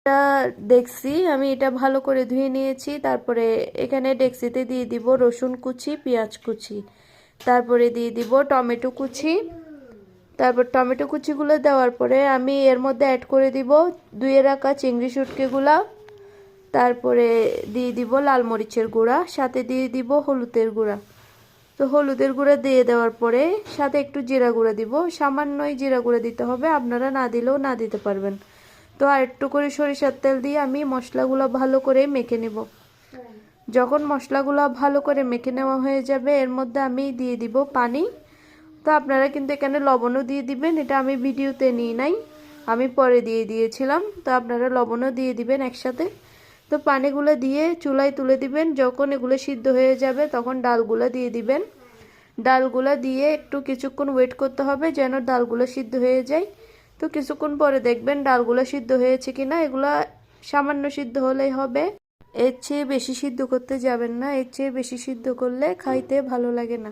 এটা ডেক্সি, আমি এটা ভালো করে ধুয়ে নিয়েছি। তারপরে এখানে ডেক্সিতে দিয়ে দিব রসুন কুচি, পেঁয়াজ কুচি, তারপরে দিয়ে দিব টমেটো কুচি। তারপর টমেটো কুচিগুলো দেওয়ার পরে আমি এর মধ্যে অ্যাড করে দিব ধুয়ে রাখা চিংড়ি শুটকিগুলা। তারপরে দিয়ে দিব লাল মরিচের গুঁড়া, সাথে দিয়ে দিব হলুদের গুঁড়া। তো হলুদের গুঁড়া দিয়ে দেওয়ার পরে সাথে একটু জিরা গুঁড়া দিব, সামান্যই জিরা গুঁড়া দিতে হবে, আপনারা না দিলেও না দিতে পারবেন। তো আর একটু করে সরিষার তেল দিয়ে আমি মশলাগুলো ভালো করে মেখে নেব। যখন মশলাগুলো ভালো করে মেখে নেওয়া হয়ে যাবে এর মধ্যে আমি দিয়ে দিব পানি। তো আপনারা কিন্তু এখানে লবণও দিয়ে দিবেন, এটা আমি ভিডিওতে নিই নাই, আমি পরে দিয়ে দিয়েছিলাম। তো আপনারা লবণও দিয়ে দিবেন একসাথে। তো পানিগুলো দিয়ে চুলায় তুলে দিবেন। যখন এগুলো সিদ্ধ হয়ে যাবে তখন ডালগুলো দিয়ে দিবেন। ডালগুলো দিয়ে একটু কিছুক্ষণ ওয়েট করতে হবে যেন ডালগুলো সিদ্ধ হয়ে যায়। তো কিছুক্ষণ পরে দেখবেন ডালগুলো সিদ্ধ হয়েছে কিনা, এগুলা সামান্য সিদ্ধ হলেই হবে। এর চেয়ে বেশি সিদ্ধ করতে যাবেন না, এর চেয়ে বেশি সিদ্ধ করলে খাইতে ভালো লাগে না।